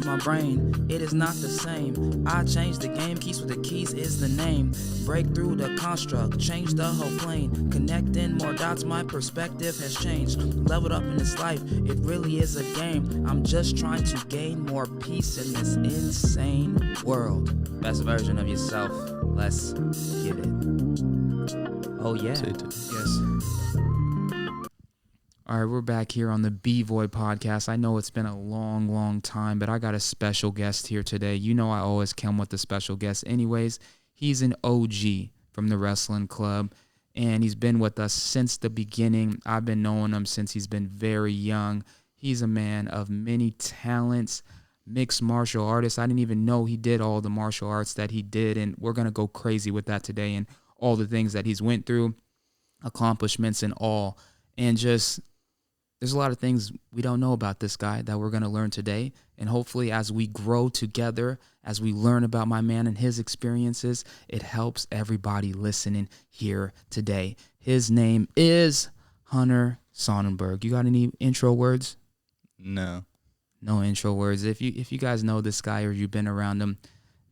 change my brain. It is not the same. I change the game. Keys with the keys is the name. Break through the construct. Change the whole plane. Connecting more dots. My perspective has changed. Leveled up in this life. It really is a game. I'm just trying to gain more peace in this insane world. Best version of yourself. Let's get it. Oh yeah. Yes. All right, we're back here on the B-voy podcast. I know it's been a long time, but I got a special guest here today. You know I always come with a special guest anyways. He's an OG from the wrestling club, and he's been with us since the beginning. I've been knowing him since he's been very young. He's a man of many talents, mixed martial artist. I didn't even know he did all the martial arts that he did, and we're going to go crazy with that today and all the things that he's went through, accomplishments and all, and just... there's a lot of things we don't know about this guy that we're going to learn today. And hopefully as we grow together, as we learn about my man and his experiences, it helps everybody listening here today. His name is Hunter Sonnenberg. You got any intro words? No. No intro words. If you guys know this guy or you've been around him,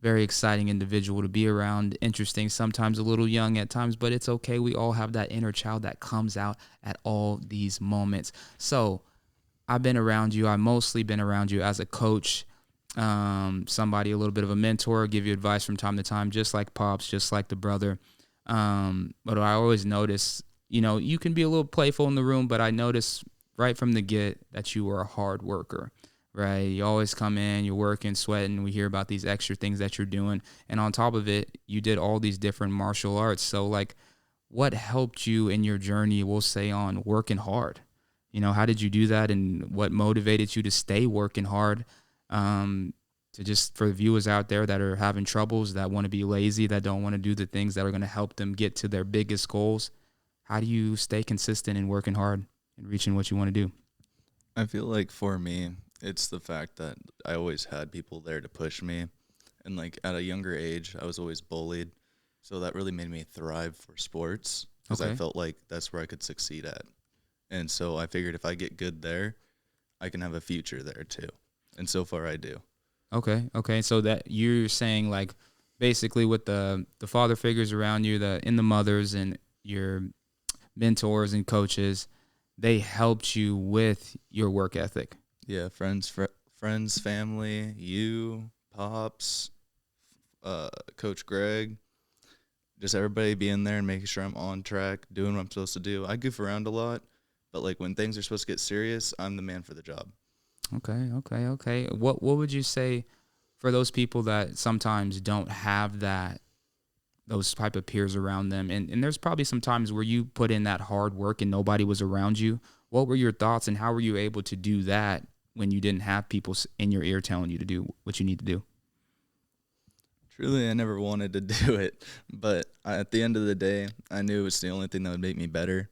very exciting individual to be around, interesting, sometimes a little young at times, but it's okay. We all have that inner child that comes out at all these moments. So I've been around you. I've mostly been around you as a coach, somebody, a little bit of a mentor, give you advice from time to time, just like Pops, just like the brother. But I always notice, you can be a little playful in the room, but I notice right from the get that you were a hard worker. Right, you always come in, you're working, sweating. We hear about these extra things that you're doing, and on top of it, you did all these different martial arts. So, what helped you in your journey? We'll say on working hard. How did you do that, and what motivated you to stay working hard? To just for the viewers out there that are having troubles, that want to be lazy, that don't want to do the things that are going to help them get to their biggest goals. How do you stay consistent in working hard and reaching what you want to do? I feel like for me, it's the fact that I always had people there to push me. And at a younger age, I was always bullied. So that really made me thrive for sports because I felt like that's where I could succeed at. And so I figured if I get good there, I can have a future there too. And so far I do. Okay. So that you're saying basically with the father figures around you, the mothers and your mentors and coaches, they helped you with your work ethic. Yeah, friends, family, you, Pops, Coach Greg, just everybody being there and making sure I'm on track, doing what I'm supposed to do. I goof around a lot, but when things are supposed to get serious, I'm the man for the job. Okay. What would you say for those people that sometimes don't have those type of peers around them? And there's probably some times where you put in that hard work and nobody was around you. What were your thoughts and how were you able to do that when you didn't have people in your ear telling you to do what you need to do? Truly, I never wanted to do it, but at the end of the day, I knew it was the only thing that would make me better.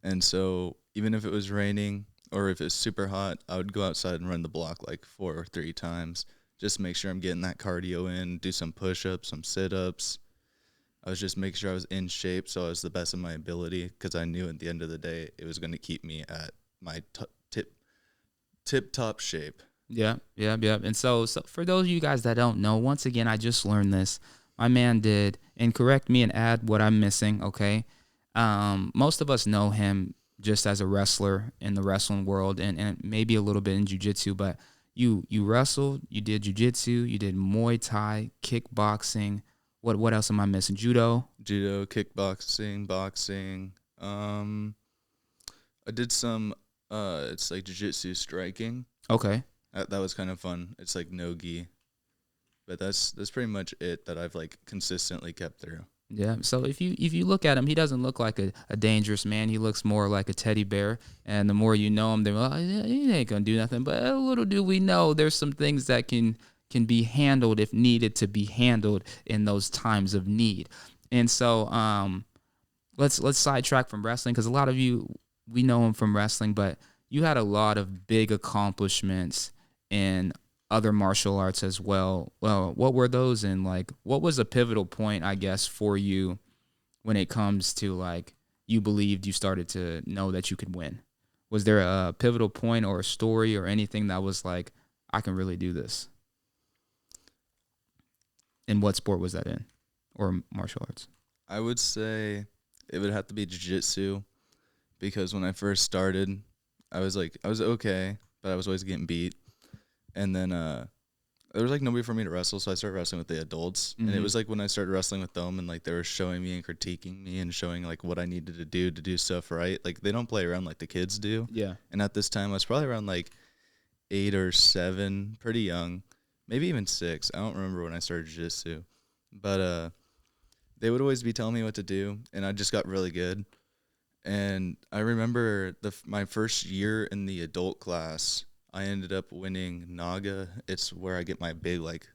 And so even if it was raining or if it was super hot, I would go outside and run the block 4 or 3 times just to make sure I'm getting that cardio in, do some push-ups, some sit-ups. I was just making sure I was in shape so I was the best of my ability because I knew at the end of the day it was going to keep me at my tip-top shape. Yeah. And so for those of you guys that don't know, once again, I just learned this. My man did, and correct me and add what I'm missing, okay? Most of us know him just as a wrestler in the wrestling world and maybe a little bit in jiu-jitsu, but you wrestled, you did jiu-jitsu, you did Muay Thai, kickboxing. What else am I missing? Judo, kickboxing, boxing. I did some, it's jiu-jitsu striking. Okay. That was kind of fun. It's no-gi. But that's pretty much it that I've consistently kept through. Yeah. So if you look at him, he doesn't look like a dangerous man. He looks more like a teddy bear. And the more you know him, he ain't gonna do nothing. But little do we know, there's some things that can be handled if needed to be handled in those times of need. And so let's sidetrack from wrestling because a lot of you, we know him from wrestling, but you had a lot of big accomplishments in other martial arts as well. Well, what were those, and what was a pivotal point, I guess, for you when it comes to you believed you started to know that you could win? Was there a pivotal point or a story or anything that was I can really do this? And what sport was that in, or martial arts? I would say it would have to be jiu-jitsu because when I first started, I was okay, but I was always getting beat. And then there was like nobody for me to wrestle, so I started wrestling with the adults. And it was like when I started wrestling with them and like they were showing me and critiquing me and showing like what I needed to do stuff right. Like they don't play around like the kids do. Yeah. And at this time I was probably around like 8 or 7, pretty young, maybe even 6. I don't remember when I started jiu-jitsu. But they would always be telling me what to do, and I just got really good. And I remember my first year in the adult class, I ended up winning Naga. It's where I get my big, like,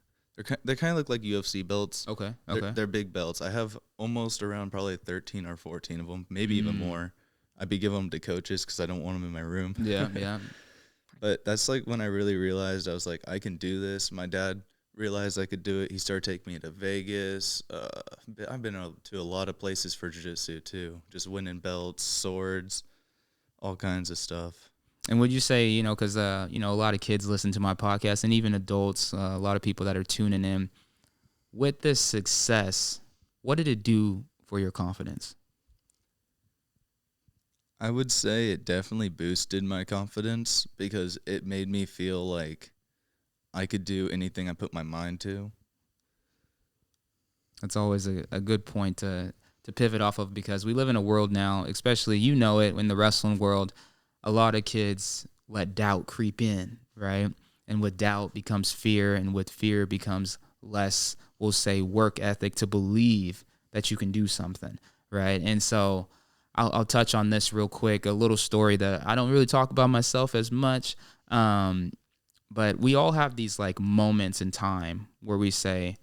they kind of look like UFC belts. Okay. They're big belts. I have almost around probably 13 or 14 of them, maybe even more. I'd be giving them to coaches because I don't want them in my room. Yeah. But that's like when I really realized I was like, I can do this. My dad realized I could do it. He started taking me to Vegas. I've been to a lot of places for jiu-jitsu too, just winning belts, swords, all kinds of stuff. And would you say, because, a lot of kids listen to my podcast and even adults, a lot of people that are tuning in, with this success, what did it do for your confidence? I would say it definitely boosted my confidence because it made me feel like I could do anything I put my mind to. That's always a good point to pivot off of, because we live in a world now, especially, in the wrestling world, a lot of kids let doubt creep in, right? And with doubt becomes fear, and with fear becomes less, we'll say, work ethic to believe that you can do something, right? And so I'll touch on this real quick, a little story that I don't really talk about myself as much, but we all have these like moments in time where we say,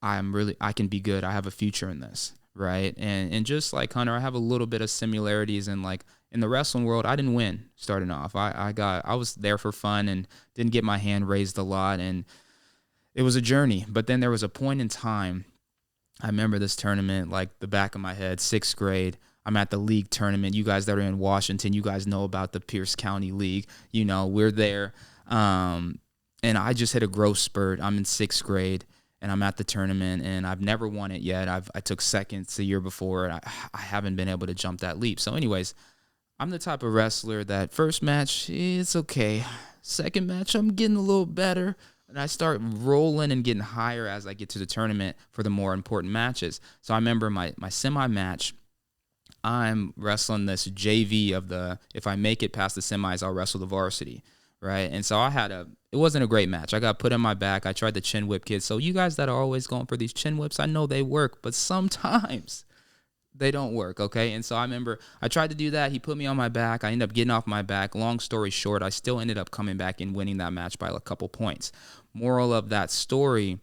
I can be good. I have a future in this, right? And just like Hunter, I have a little bit of similarities in like in the wrestling world. I didn't win starting off. I was there for fun and didn't get my hand raised a lot, and it was a journey. But then there was a point in time. I remember this tournament like the back of my head, 6th grade. I'm at the league tournament. You guys that are in Washington, you guys know about the Pierce County League. We're there. And I just hit a growth spurt. I'm in 6th grade, and I'm at the tournament, and I've never won it yet. I took seconds the year before, and I haven't been able to jump that leap. So anyways, I'm the type of wrestler that first match, it's okay. Second match, I'm getting a little better. And I start rolling and getting higher as I get to the tournament for the more important matches. So I remember my semi-match, I'm wrestling this JV of if I make it past the semis, I'll wrestle the varsity, right? And so it wasn't a great match. I got put on my back. I tried the chin whip kids. So you guys that are always going for these chin whips, I know they work, but sometimes they don't work, okay? And so I remember I tried to do that. He put me on my back. I ended up getting off my back. Long story short, I still ended up coming back and winning that match by a couple points. Moral of that story,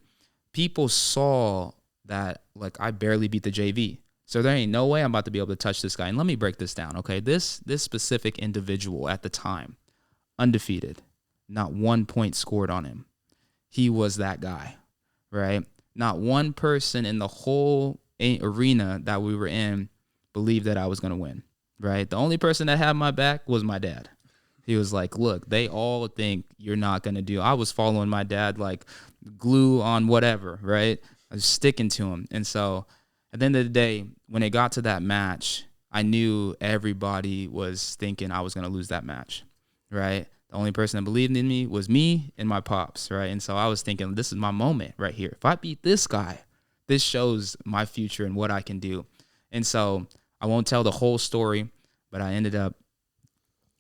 people saw that like I barely beat the JV. So there ain't no way I'm about to be able to touch this guy. And let me break this down, okay? This specific individual at the time, undefeated, not 1 point scored on him. He was that guy, right? Not one person in the whole arena that we were in believed that I was going to win, right? The only person that had my back was my dad. He was like, look, they all think you're not going to do. I was following my dad like glue on whatever, right? I was sticking to him. And so at the end of the day, when it got to that match, I knew everybody was thinking I was going to lose that match, right? The only person that believed in me was me and my pops, right? And so I was thinking, this is my moment right here. If I beat this guy, this shows my future and what I can do. And so I won't tell the whole story, but I ended up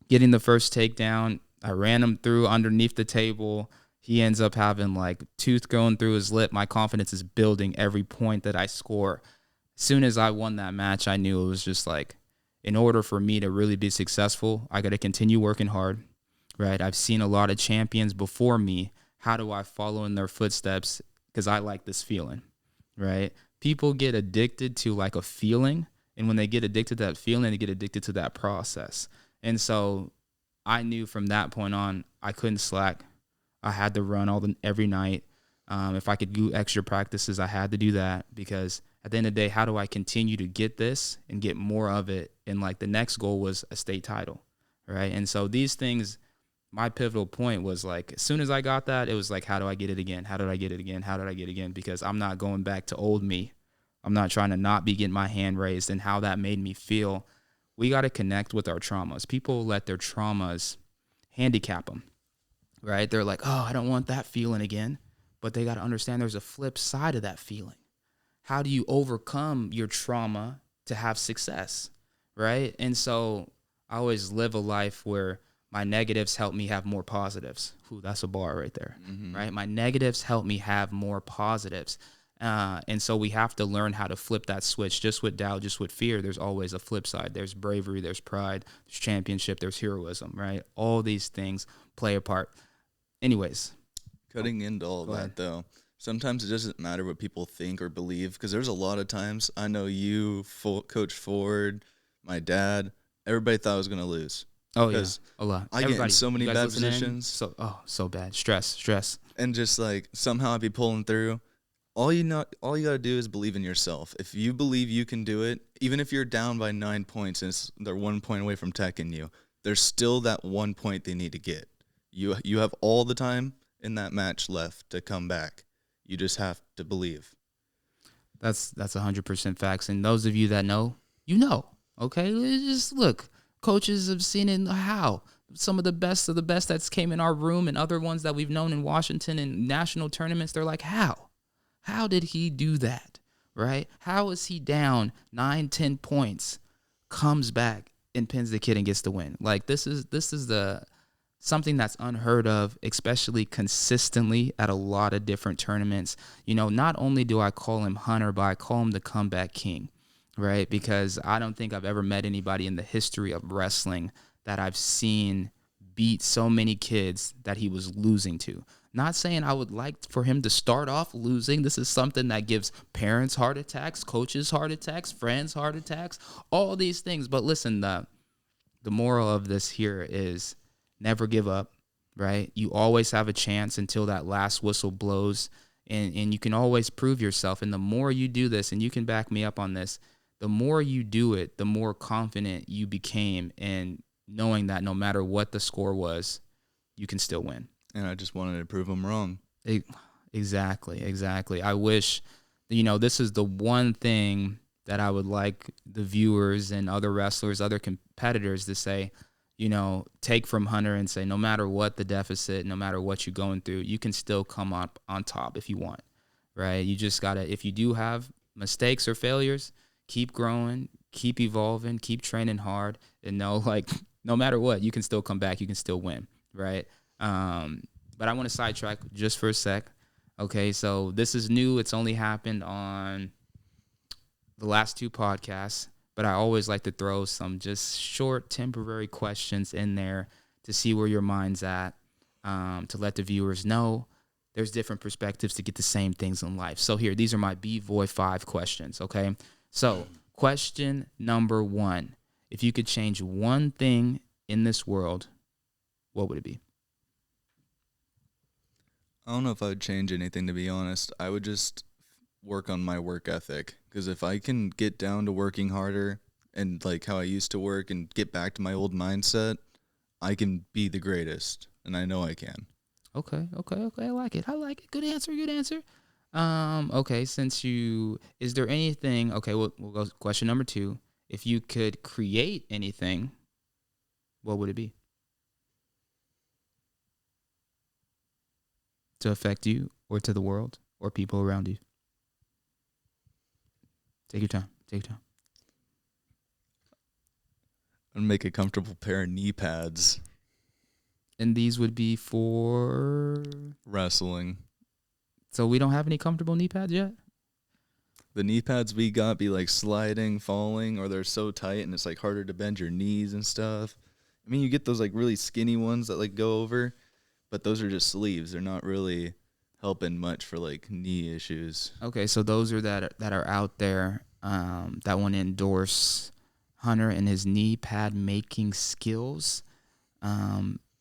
getting the first takedown. I ran him through underneath the table. He ends up having like tooth going through his lip. My confidence is building every point that I score. As soon as I won that match, I knew it was just like, in order for me to really be successful, I got to continue working hard, right? I've seen a lot of champions before me. How do I follow in their footsteps? Because I like this feeling, right? People get addicted to like a feeling. And when they get addicted to that feeling, they get addicted to that process. And so I knew from that point on, I couldn't slack. I had to run every night. If I could do extra practices, I had to do that, because at the end of the day, how do I continue to get this and get more of it? And like the next goal was a state title, right? And so these things, my pivotal point was like, as soon as I got that, it was like, how do I get it again? How did I get it again? How did I get it again? Because I'm not going back to old me. I'm not trying to not be getting my hand raised, and how that made me feel. We got to connect with our traumas. People let their traumas handicap them, right? They're like, oh, I don't want that feeling again. But they got to understand there's a flip side of that feeling. How do you overcome your trauma to have success, right? And so I always live a life where my negatives help me have more positives. Ooh, that's a bar right there, right? My negatives help me have more positives. And so we have to learn how to flip that switch. Just with doubt, just with fear, there's always a flip side. There's bravery, there's pride, there's championship, there's heroism, right? All these things play a part. Anyways. Cutting into all Go that, ahead. though, sometimes it doesn't matter what people think or believe, because there's a lot of times I know you, Coach Ford, my dad, everybody thought I was going to lose. Oh, yeah, Because a lot. I get in Everybody, so you many guys bad listening? positions, So bad. Stress. and just like somehow I'd be pulling through. All you gotta do is believe in yourself. If you believe you can do it, even if you're down by 9 points and they're 1 point away from teching you, there's still that 1 point they need to get. You have all the time in that match left to come back. You just have to believe. That's 100% facts. And those of you that know, you know. Okay, just look. Coaches have seen it. How some of the best that's came in our room, and other ones that we've known in Washington and national tournaments. They're like, how did he do that? Right? How is he down 9-10 points, comes back and pins the kid and gets the win? Like this is the something that's unheard of, especially consistently at a lot of different tournaments. You know, not only do I call him Hunter, but I call him the comeback king, right? Because I don't think I've ever met anybody in the history of wrestling that I've seen beat so many kids that he was losing to. Not saying I would like for him to start off losing. This is something that gives parents heart attacks, coaches heart attacks, friends heart attacks, all these things. But listen, the moral of this here is never give up, right? You always have a chance until that last whistle blows, and you can always prove yourself. And the more you do this, and you can back me up on this, the more you do it, the more confident you became in knowing that no matter what the score was, you can still win. And I just wanted to prove them wrong. Exactly. I wish, this is the one thing that I would like the viewers and other wrestlers, other competitors to say, take from Hunter and say, no matter what the deficit, no matter what you're going through, you can still come up on top if you want, right? You just got to, if you do have mistakes or failures, keep growing, keep evolving, keep training hard, and know, like, no matter what, you can still come back, you can still win, right? But I want to sidetrack just for a sec. Okay, so this is new. It's only happened on the last two podcasts, but I always like to throw some just short, temporary questions in there to see where your mind's at, to let the viewers know there's different perspectives to get the same things in life. So here, these are my B-voy 5 questions, okay? So question number 1, if you could change one thing in this world, what would it be? I don't know if I would change anything, to be honest. I would just work on my work ethic, because if I can get down to working harder and like how I used to work and get back to my old mindset, I can be the greatest, and I know I can. Okay. I like it. Good answer. Okay, is there anything, okay, we'll go question number 2. If you could create anything, what would it be? To affect you or to the world or people around you? Take your time. I'd make a comfortable pair of knee pads. And these would be for, Wrestling. so we don't have any comfortable knee pads yet? The knee pads we got be like sliding, falling, or they're so tight and it's like harder to bend your knees and stuff. I mean, you get those like really skinny ones that like go over, but those are just sleeves. They're not really helping much for like knee issues. Okay, so those are that are out there, that want to endorse Hunter and his knee pad making skills.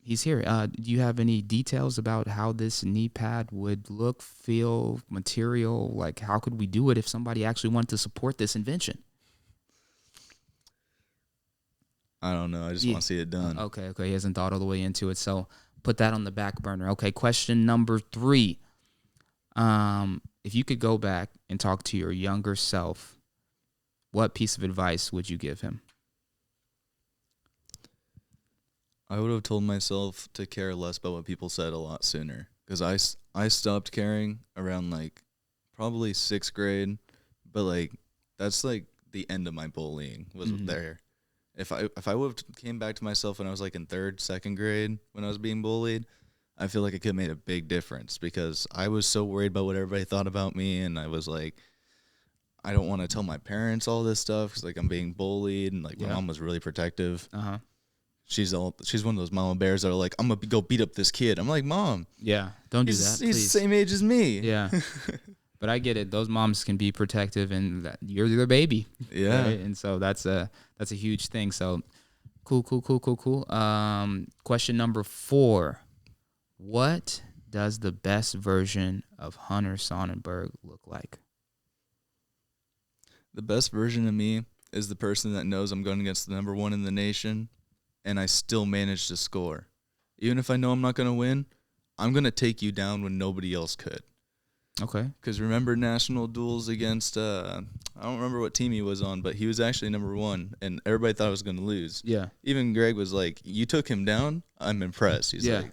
He's here. Do you have any details about how this knee pad would look, feel, material? Like, how could we do it if somebody actually wanted to support this invention? I don't know. I just Yeah. want to see it done. Okay. He hasn't thought all the way into it, so put that on the back burner. Okay. Question number 3. If you could go back and talk to your younger self, what piece of advice would you give him? I would have told myself to care less about what people said a lot sooner, because I stopped caring around like probably 6th grade, but like that's like the end of my bullying was Mhm. there. If I would have came back to myself when I was like in 3rd, 2nd grade when I was being bullied, I feel like it could have made a big difference, because I was so worried about what everybody thought about me, and I was like, I don't want to tell my parents all this stuff because like I'm being bullied, and like my Yeah. mom was really protective. Uh-huh. She's one of those mama bears that are like, I'm gonna go beat up this kid. I'm like, Mom, Yeah. Don't do he's that, the please. same age as me. Yeah. But I get it. Those moms can be protective, and you're their baby, Yeah. right? And so that's a huge thing. So cool. Question number 4: what does the best version of Hunter Sonnenberg look like? The best version of me is the person that knows I'm going against the number 1 in the nation, and I still manage to score. Even if I know I'm not gonna win, I'm gonna take you down when nobody else could. Okay. Because remember national duels against I don't remember what team he was on, but he was actually number 1, and everybody thought I was gonna lose. Yeah. Even Greg was like, "You took him down. I'm impressed." He's Yeah. like,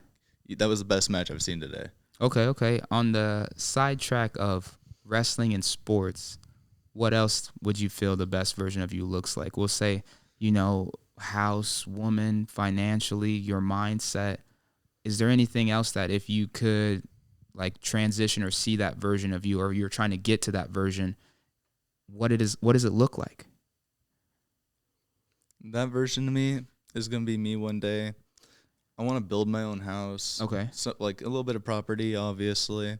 "That was the best match I've seen today." Okay. On the sidetrack of wrestling and sports, what else would you feel the best version of you looks like? We'll say, house, woman, financially, your mindset. Is there anything else that if you could like transition or see that version of you, or you're trying to get to that version, what does it look like? That version of me is gonna be me one day. I want to build my own house, Okay. so like a little bit of property, obviously.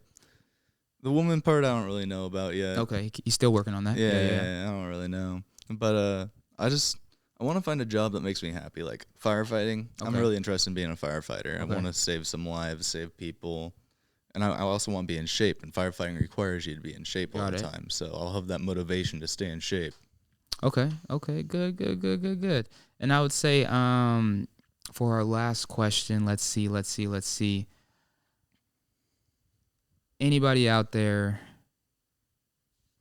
The woman part I don't really know about yet. Okay. He's still working on that. Yeah, I don't really know. But I want to find a job that makes me happy, like firefighting. I'm Okay. really interested in being a firefighter. I Okay. want to save some lives, save people, and I also want to be in shape. And firefighting requires you to be in shape all Got the it. time, so I'll have that motivation to stay in shape. Okay. Good. And I would say, for our last question, let's see. Anybody out there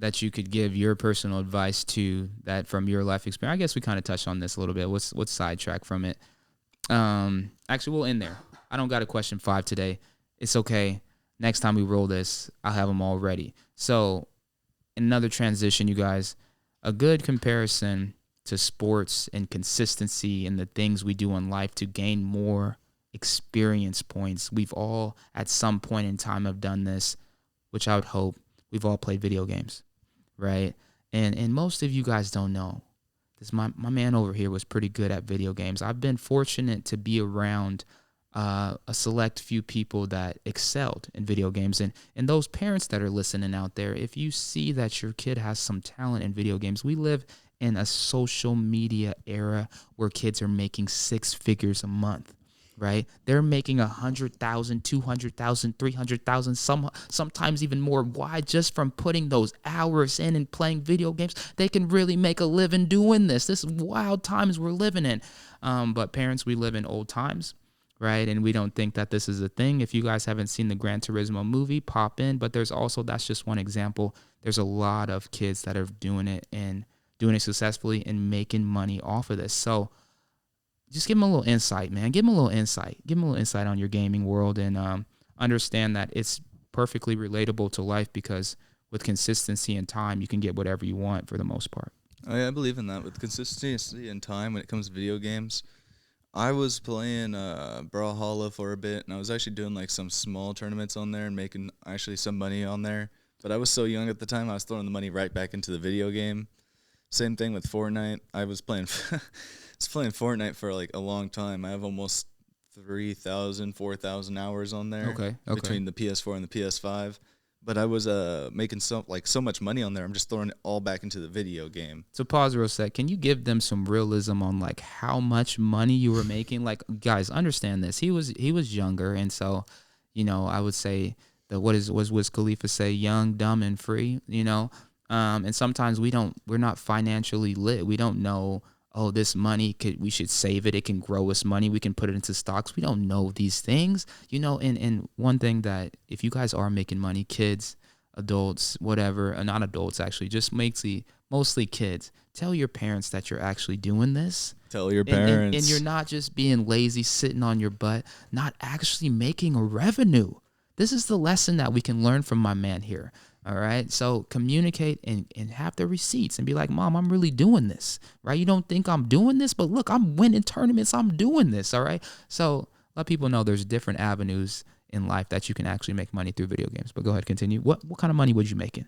that you could give your personal advice to, that from your life experience? I guess we kind of touched on this a little bit. What's sidetrack from it? Actually, we'll end there. I don't got a question 5 today. It's okay. Next time we roll this, I'll have them all ready. So, another transition, you guys. A good comparison to sports and consistency and the things we do in life to gain more experience points. We've all, at some point in time, have done this, which I would hope we've all played video games, right? And most of you guys don't know this. My man over here was pretty good at video games. I've been fortunate to be around a select few people that excelled in video games. And those parents that are listening out there, if you see that your kid has some talent in video games, we live in a social media era where kids are making 6 figures a month, right? They're making 100,000, 200,000, 300,000, sometimes even more. Why? Just from putting those hours in and playing video games, they can really make a living doing this. This is wild times we're living in. But parents, we live in old times, right? And we don't think that this is a thing. If you guys haven't seen the Gran Turismo movie, pop in. But there's also, that's just one example. There's a lot of kids that are doing it and doing it successfully and making money off of this. So just give them a little insight, man. Give them a little insight. Give them a little insight on your gaming world, and understand that it's perfectly relatable to life, because with consistency and time, you can get whatever you want for the most part. I believe in that. With consistency and time when it comes to video games, I was playing Brawlhalla for a bit, and I was actually doing like some small tournaments on there and making actually some money on there. But I was so young at the time, I was throwing the money right back into the video game. Same thing with Fortnite. I was playing Fortnite for like a long time. I have almost 3,000, 4,000 hours on there. Okay. Between the PS4 and the PS5. But I was making so much money on there. I'm just throwing it all back into the video game. So pause real sec. Can you give them some realism on like how much money you were making? Like, guys, understand this. He was younger, and so, I would say that what is was Wiz Khalifa say, young, dumb, and free. And sometimes we're not financially lit. We don't know oh, this money we should save it. It can grow us money. We can put it into stocks. We don't know these things, and one thing that if you guys are making money, kids, adults, whatever, not adults actually, just mostly kids, tell your parents that you're actually doing this. Tell your And you're parents. not just being lazy, sitting on your butt, not actually making a revenue. This is the lesson that we can learn from my man here. All right. So communicate and have the receipts and be like, Mom, I'm really doing this. Right. You don't think I'm doing this, but look, I'm winning tournaments. I'm doing this. All right. So let people know there's different avenues in life that you can actually make money through video games. But go ahead, continue. What kind of money was you making?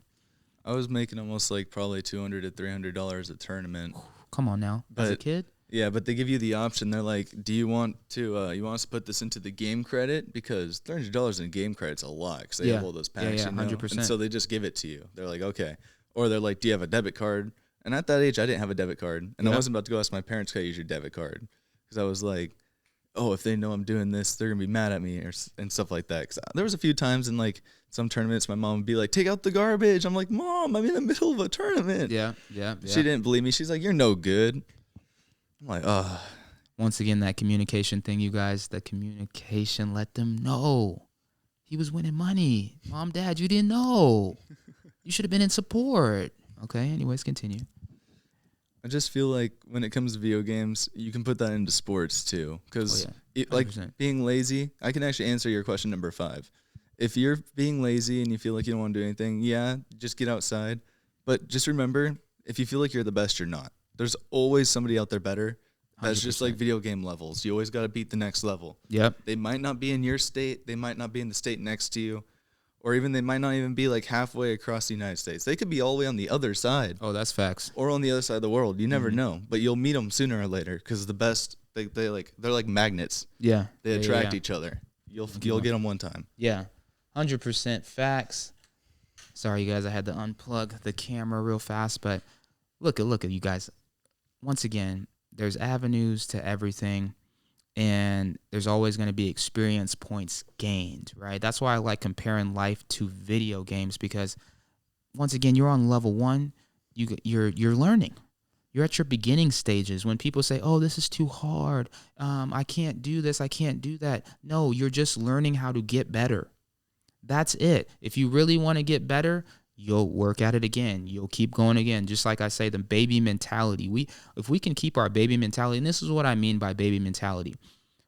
I was making almost like probably $200 to $300 a tournament. Come on now. As a But kid? yeah, but they give you the option. They're like, "Do you want us to put this into the game credit? Because $300 in game credit's a lot because they Yeah. have all those Yeah, packs, yeah, you know? 100%. And so they just give it to you. They're like, okay, or they're like, "Do you have a debit card?" And at that age, I didn't have a debit card, and I Yeah. wasn't about to go ask my parents, "Can I use your debit card?" Because I was like, "Oh, if they know I'm doing this, they're gonna be mad at me," and stuff like that. Because there was a few times in like some tournaments, my mom would be like, "Take out the garbage." I'm like, "Mom, I'm in the middle of a tournament." Yeah. Yeah. She didn't believe me. She's like, "You're no good." I'm like, "Oh." Once again, that communication thing, you guys, the communication, let them know he was winning money. Mom, Dad, you didn't know. You should have been in support. Okay, anyways, continue. I just feel like when it comes to video games, you can put that into sports too. Because, Oh, yeah. like 100%. being lazy, I can actually answer your question number 5. If you're being lazy and you feel like you don't want to do anything, yeah, just get outside. But just remember, if you feel like you're the best, you're not. There's always somebody out there better. That's just like 100%. video game levels. You always got to beat the next level. Yep. They might not be in your state. They might not be in the state next to you. Or even they might not even be like halfway across the United States. They could be all the way on the other side. Oh, that's facts. Or on the other side of the world. You never know, but you'll meet them sooner or later because the best they're like magnets. Yeah. They Yeah, attract yeah. each other. You'll get them one time. Yeah. 100% facts. Sorry, you guys, I had to unplug the camera real fast, but look at you guys. Once again, there's avenues to everything, and there's always going to be experience points gained, right? That's why I like comparing life to video games, because once again, you're on level 1, you're learning. You're at your beginning stages. When people say, "Oh, this is too hard. I can't do this. I can't do that." No, you're just learning how to get better. That's it. If you really want to get better, you'll work at it again. You'll keep going again. Just like I say, the baby mentality. If we can keep our baby mentality, and this is what I mean by baby mentality.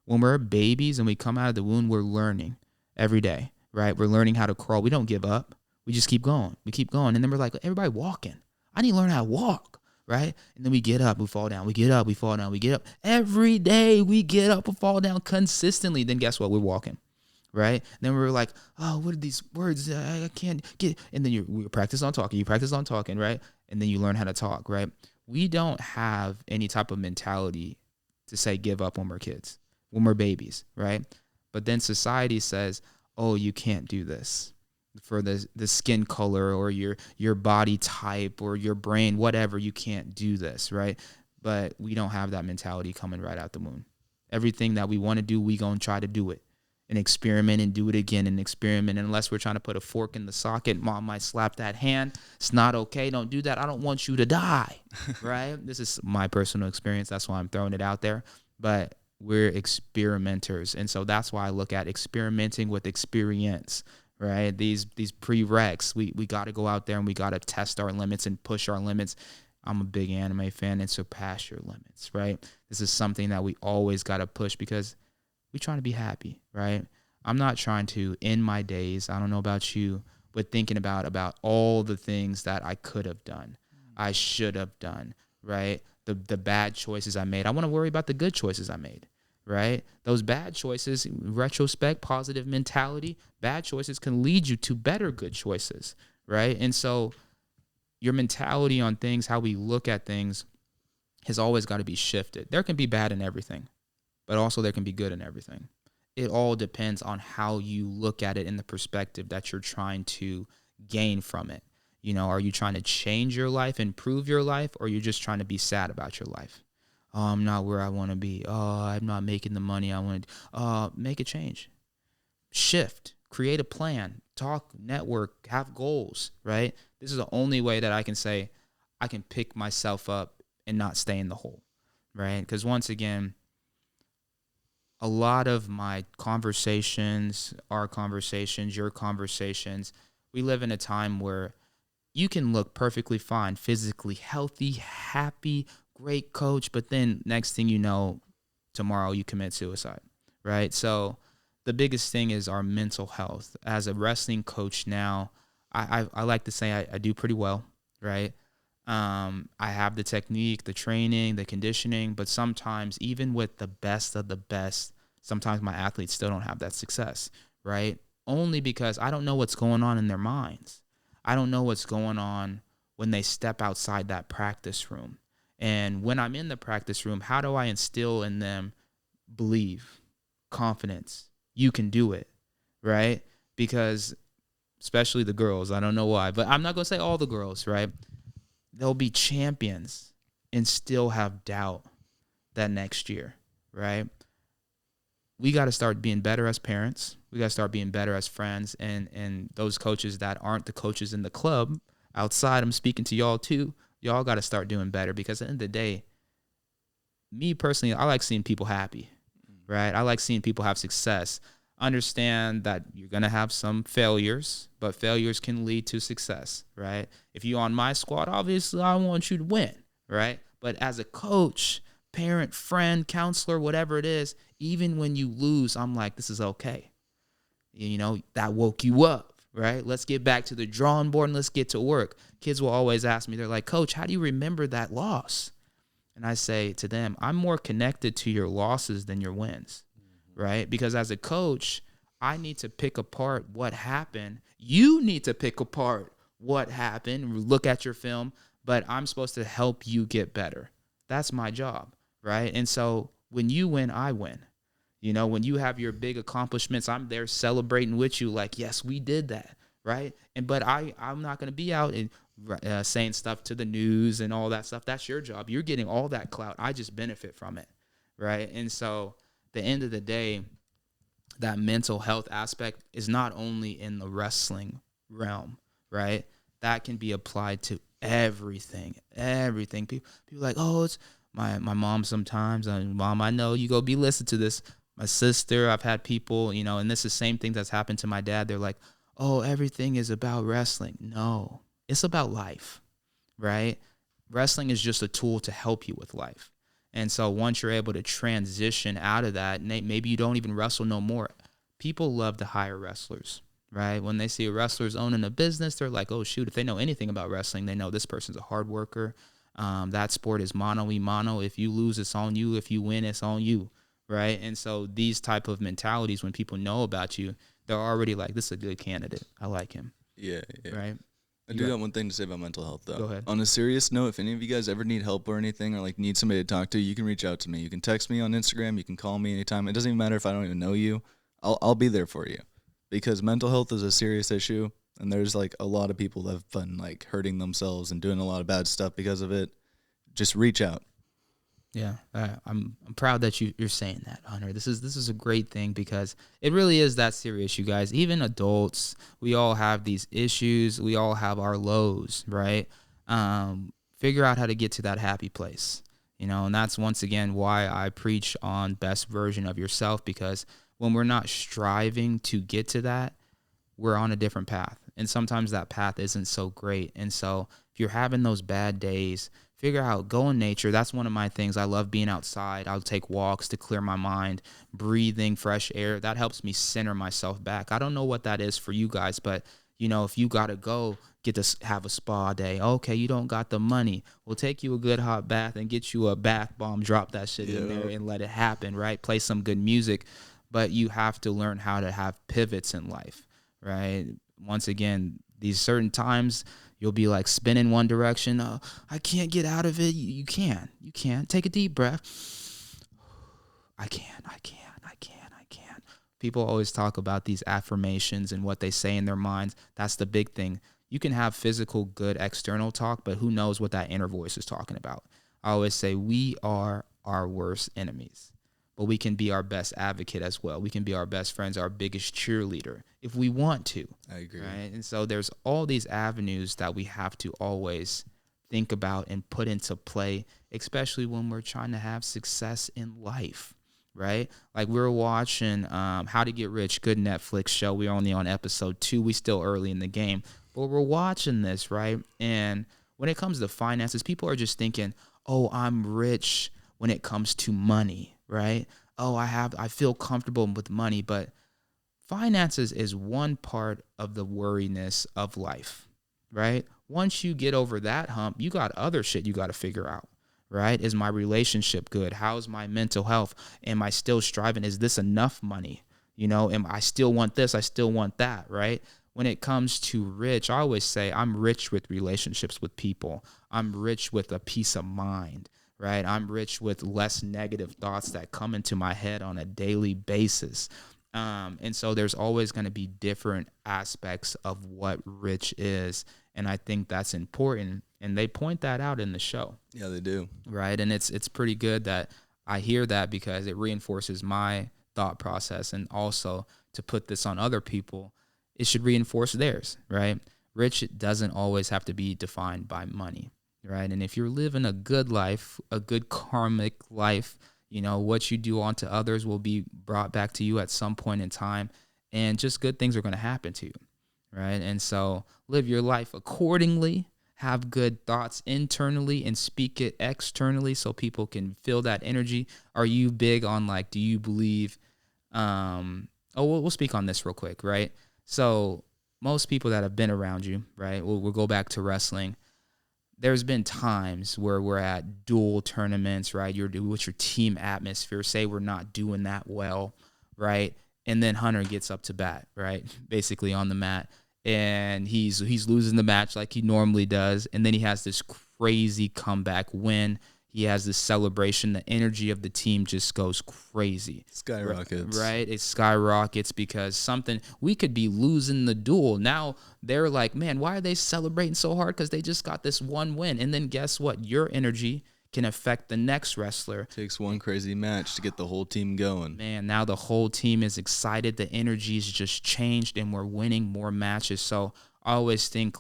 When we're babies and we come out of the womb, we're learning every day, right? We're learning how to crawl. We don't give up. We just keep going. We keep going. And then we're like, everybody walking. I need to learn how to walk, right? And then we get up, we fall down. We get up, we fall down. We get up. Every day we get up and fall down consistently. Then guess what? We're walking. Right? Then we were like, oh, what are these words? I can't get. And then we practice on talking. You practice on talking, right? And then you learn how to talk, right? We don't have any type of mentality to say give up when we're kids, when we're babies, right? But then society says, oh, you can't do this for the skin color or your body type or your brain, whatever. You can't do this, right? But we don't have that mentality coming right out the womb. Everything that we want to do, we gonna try to do it. And experiment and do it again and experiment. And unless we're trying to put a fork in the socket, Mom might slap that hand. It's not okay. Don't do that. I don't want you to die, right? This is my personal experience. That's why I'm throwing it out there. But we're experimenters. And so that's why I look at experimenting with experience, right? These prereqs, we got to go out there and we got to test our limits and push our limits. I'm a big anime fan, and surpass your limits, right? This is something that we always got to push because we're trying to be happy, right? I'm not trying to end my days, I don't know about you, but thinking about all the things that I could have done, I should have done, right? The bad choices I made. I want to worry about the good choices I made, right? Those bad choices, retrospect, positive mentality, bad choices can lead you to better good choices, right? And so your mentality on things, how we look at things, has always got to be shifted. There can be bad in everything, but also there can be good in everything. It all depends on how you look at it in the perspective that you're trying to gain from it. You know, are you trying to change your life, improve your life, or are you just trying to be sad about your life? Oh, I'm not where I want to be. Oh, I'm not making the money I want to. Make a change. Shift. Create a plan. Talk, network, have goals, right? This is the only way that I can say I can pick myself up and not stay in the hole. right? Because once again, a lot of my conversations, our conversations, your conversations, we live in a time where you can look perfectly fine, physically healthy, happy, great coach, but then next thing you know, tomorrow you commit suicide, right? So the biggest thing is our mental health. As a wrestling coach now, I like to say I do pretty well, right? I have the technique, the training, the conditioning, but sometimes even with the best of the best, sometimes my athletes still don't have that success, right? Only because I don't know what's going on in their minds. I don't know what's going on when they step outside that practice room. And when I'm in the practice room, how do I instill in them believe, confidence? You can do it, right? Because especially the girls, I don't know why, but I'm not going to say all the girls, right? They'll be champions and still have doubt that next year, right? We got to start being better as parents. We got to start being better as friends, and those coaches that aren't the coaches in the club outside, I'm speaking to y'all too. Y'all got to start doing better because at the end of the day, me personally, I like seeing people happy, right? I like seeing people have success. Understand that you're going to have some failures, but failures can lead to success, right? If you're on my squad, obviously I want you to win, right? But as a coach, parent, friend, counselor, whatever it is, even when you lose, I'm like, this is okay. You know, that woke you up, right? Let's get back to the drawing board and let's get to work. Kids will always ask me, they're like, Coach, how do you remember that loss? And I say to them, I'm more connected to your losses than your wins, right? Because as a coach, I need to pick apart what happened. You need to pick apart what happened, look at your film, but I'm supposed to help you get better. That's my job, right? And so when you win, I win. You know, when you have your big accomplishments, I'm there celebrating with you like, yes, we did that, right? And but I'm not going to be out and saying stuff to the news and all that stuff. That's your job. You're getting all that clout. I just benefit from it, right? And so the end of the day, that mental health aspect is not only in the wrestling realm, right? That can be applied to everything, everything. People like, oh, it's my mom sometimes. Mom, I know you go be listening to this. My sister, I've had people, you know, and this is the same thing that's happened to my dad. They're like, oh, everything is about wrestling. No, it's about life, right? Wrestling is just a tool to help you with life. And so once you're able to transition out of that, maybe you don't even wrestle no more. People love to hire wrestlers, right? When they see a wrestler's owning a business, they're like, oh, shoot, if they know anything about wrestling, they know this person's a hard worker. That sport is mano y mano. If you lose, it's on you. If you win, it's on you, right? And so these type of mentalities, when people know about you, they're already like, this is a good candidate. I like him, Yeah, yeah. right? I do got one thing to say about mental health, though. Go ahead. On a serious note, if any of you guys ever need help or anything, or like need somebody to talk to, you can reach out to me. You can text me on Instagram. You can call me anytime. It doesn't even matter if I don't even know you. I'll be there for you, because mental health is a serious issue, and there's like a lot of people that have been like hurting themselves and doing a lot of bad stuff because of it. Just reach out. Yeah, I'm proud that you're saying that, Hunter. This is a great thing because it really is that serious, you guys. Even adults, we all have these issues. We all have our lows, right? Figure out how to get to that happy place, you know. And that's once again why I preach on best version of yourself, because when we're not striving to get to that, we're on a different path. And sometimes that path isn't so great. And so if you're having those bad days, figure out, go in nature. That's one of my things. I love being outside. I'll take walks to clear my mind, breathing fresh air. That helps me center myself back. I don't know what that is for you guys, but you know, if you got to go get to have a spa day, okay, you don't got the money. We'll take you a good hot bath and get you a bath bomb, drop that shit in there and let it happen, right? Play some good music. But you have to learn how to have pivots in life, right? Once again, these certain times you'll be like spinning one direction. I can't get out of it. You can. You can. Take a deep breath. I can. People always talk about these affirmations and what they say in their minds. That's the big thing. You can have physical, good external talk, but who knows what that inner voice is talking about? I always say we are our worst enemies, but we can be our best advocate as well. We can be our best friends, our biggest cheerleader if we want to. I agree. Right? And so there's all these avenues that we have to always think about and put into play, especially when we're trying to have success in life, right? Like we were watching How to Get Rich, good Netflix show. We're only on episode 2. We still early in the game, but we're watching this, right? And when it comes to finances, people are just thinking, oh, I'm rich when it comes to money, right? Oh, I feel comfortable with money, but finances is one part of the worriness of life, right? Once you get over that hump, you got other shit you got to figure out, right? Is my relationship good? How's my mental health? Am I still striving? Is this enough money? Am I still want this? I still want that, right? When it comes to rich, I always say I'm rich with relationships with people. I'm rich with a peace of mind, right? I'm rich with less negative thoughts that come into my head on a daily basis. And so there's always going to be different aspects of what rich is. And I think that's important. And they point that out in the show. Yeah, they do. Right. And it's pretty good that I hear that because it reinforces my thought process. And also to put this on other people, it should reinforce theirs. Right. Rich doesn't always have to be defined by money. Right. And if you're living a good life, a good karmic life, what you do onto others will be brought back to you at some point in time, and just good things are going to happen to you, right? And so live your life accordingly, have good thoughts internally, and speak it externally so people can feel that energy. Are you big on do you believe, we'll speak on this real quick, right? So most people that have been around you, right, we'll go back to wrestling. There's been times where we're at dual tournaments, right? What's your team atmosphere? Say we're not doing that well, right? And then Hunter gets up to bat, right? Basically on the mat, and he's losing the match like he normally does, and then he has this crazy comeback win. He has this celebration. The energy of the team just goes crazy. Skyrockets. Right? It skyrockets because we could be losing the duel. Now they're like, man, why are they celebrating so hard? Because they just got this one win. And then guess what? Your energy can affect the next wrestler. Takes one crazy match to get the whole team going. Man, now the whole team is excited. The energy's just changed and we're winning more matches. So I always think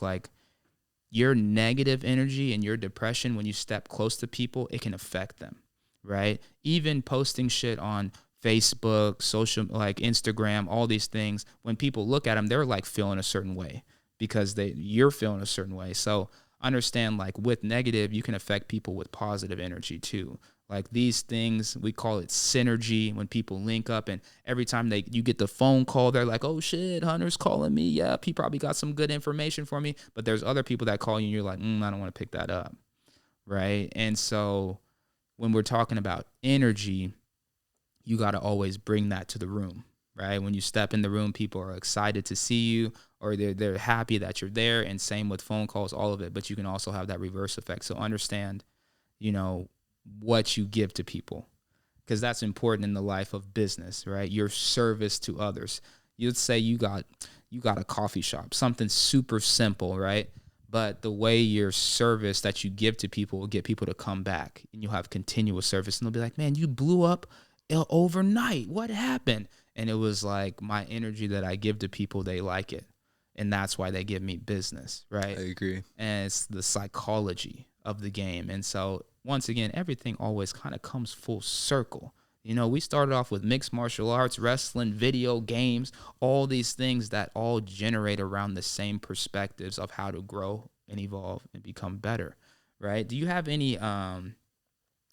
your negative energy and your depression, when you step close to people, it can affect them, right? Even posting shit on Facebook, social, Instagram, all these things, when people look at them, they're feeling a certain way because you're feeling a certain way. So understand with negative, you can affect people with positive energy too. These things, we call it synergy when people link up, and every time you get the phone call, they're like, oh shit, Hunter's calling me. Yep, he probably got some good information for me. But there's other people that call you and you're like, I don't want to pick that up. Right. And so when we're talking about energy, you got to always bring that to the room. Right. When you step in the room, people are excited to see you, or they're happy that you're there. And same with phone calls, all of it. But you can also have that reverse effect. So understand, what you give to people, because that's important in the life of business, right? Your service to others. You'd say you got a coffee shop, something super simple, right? But the way your service that you give to people will get people to come back, and you'll have continuous service, and they'll be like, man, you blew up overnight. What happened? And it was my energy that I give to people, they like it. And that's why they give me business, right? I agree. And it's the psychology of the game. And so once again, everything always kind of comes full circle. We started off with mixed martial arts, wrestling, video games, all these things that all generate around the same perspectives of how to grow and evolve and become better, right? Do you have any,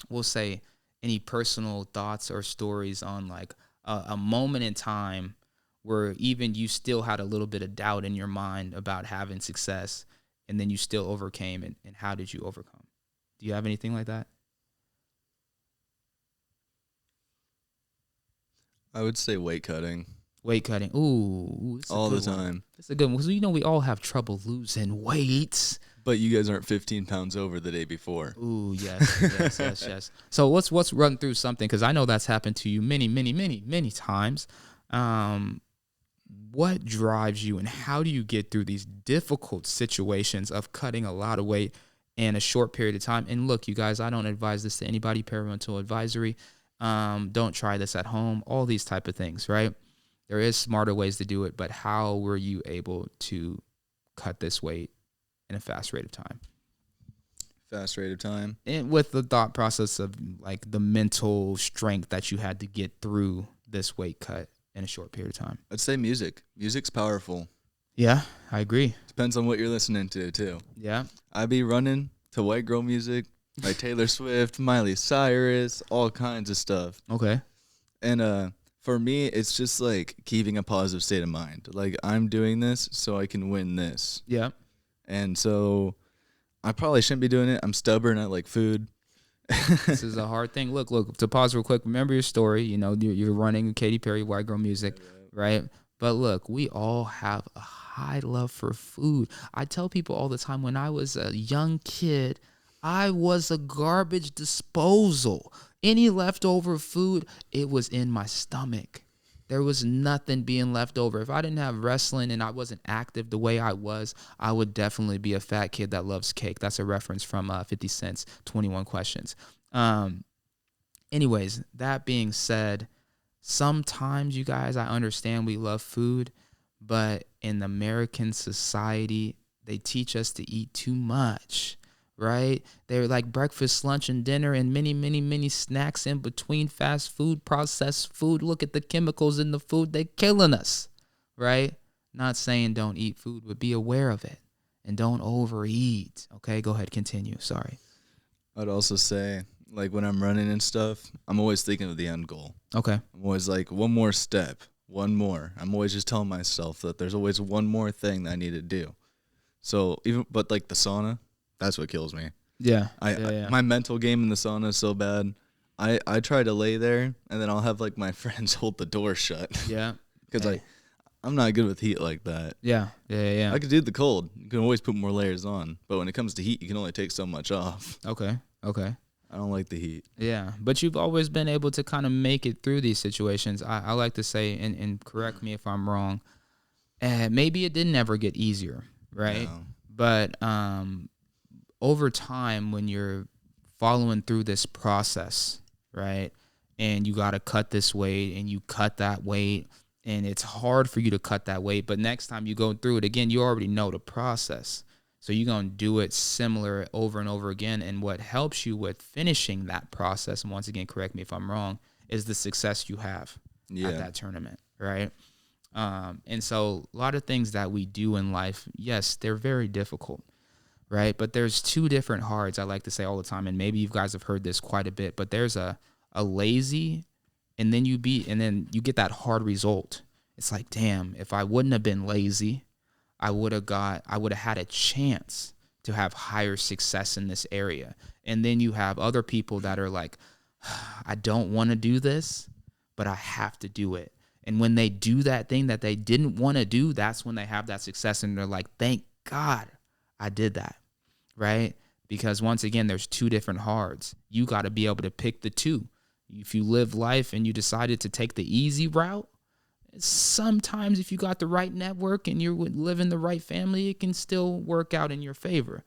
we'll say, any personal thoughts or stories on a moment in time where even you still had a little bit of doubt in your mind about having success, and then you still overcame it, and how did you overcome? Do you have anything like that? I would say weight cutting. Weight cutting. Ooh, all the time. It's a good one. Because we all have trouble losing weight. But you guys aren't 15 pounds over the day before. Ooh, yes. So let's run through something, because I know that's happened to you many, many, many, many times. What drives you, and how do you get through these difficult situations of cutting a lot of weight in a short period of time? And look, you guys, I don't advise this to anybody, parental advisory. Don't try this at home, all these type of things, right? There is smarter ways to do it, but how were you able to cut this weight in a fast rate of time? fast rate of time. And with the thought process of like the mental strength that you had to get through this weight cut in a short period of time. I'd say music. Music's powerful. Yeah, I agree. Depends on what you're listening to, too. Yeah. I be running to white girl music, like Taylor Swift, Miley Cyrus, all kinds of stuff. Okay. And for me, it's just like keeping a positive state of mind. Like, I'm doing this so I can win this. Yeah. And so I probably shouldn't be doing it. I'm stubborn. I like food. This is a hard thing. Look, to pause real quick, remember your story. You know, you're running Katy Perry, white girl music, right? But look, we all have a high love for food. I tell people all the time, when I was a young kid, I was a garbage disposal. Any leftover food, it was in my stomach. There was nothing being left over. If I didn't have wrestling and I wasn't active the way I was, I would definitely be a fat kid that loves cake. That's a reference from 50 Cent's 21 Questions. Anyways, that being said, sometimes, you guys, I understand we love food, but in American society, they teach us to eat too much. Right? They're like breakfast, lunch, and dinner, and many, many, many snacks in between. Fast food, processed food. Look at the chemicals in the food. They're killing us, right? Not saying don't eat food, but be aware of it and don't overeat. Okay, go ahead, continue. Sorry. I'd also say, like, when I'm running and stuff, I'm always thinking of the end goal. Okay. I'm always like, one more step, one more. I'm always just telling myself that there's always one more thing that I need to do. So but like the sauna, that's what kills me. Yeah. My mental game in the sauna is so bad. I try to lay there, and then I'll have, like, my friends hold the door shut. Yeah. Because I'm not good with heat like that. Yeah. I could do the cold. You can always put more layers on. But when it comes to heat, you can only take so much off. Okay. I don't like the heat. Yeah, but you've always been able to kind of make it through these situations. I like to say, and correct me if I'm wrong, maybe it didn't ever get easier, right? No. But over time, when you're following through this process, right, and you got to cut this weight and you cut that weight, and it's hard for you to cut that weight, but next time you go through it again, you already know the process. So you're going to do it similar over and over again. And what helps you with finishing that process, and once again, correct me if I'm wrong, is the success you have at that tournament, right? And so a lot of things that we do in life, yes, they're very difficult, right? But there's two different hards, I like to say all the time, and maybe you guys have heard this quite a bit, but there's a lazy, and then you get that hard result. It's like, damn, if I wouldn't have been lazy, I would have had a chance to have higher success in this area. And then you have other people that are like, I don't want to do this, but I have to do it. And when they do that thing that they didn't want to do, that's when they have that success. And they're like, thank God I did that, right? Because once again, there's two different hards. You got to be able to pick the two. If you live life and you decided to take the easy route, sometimes if you got the right network and you live in the right family, it can still work out in your favor.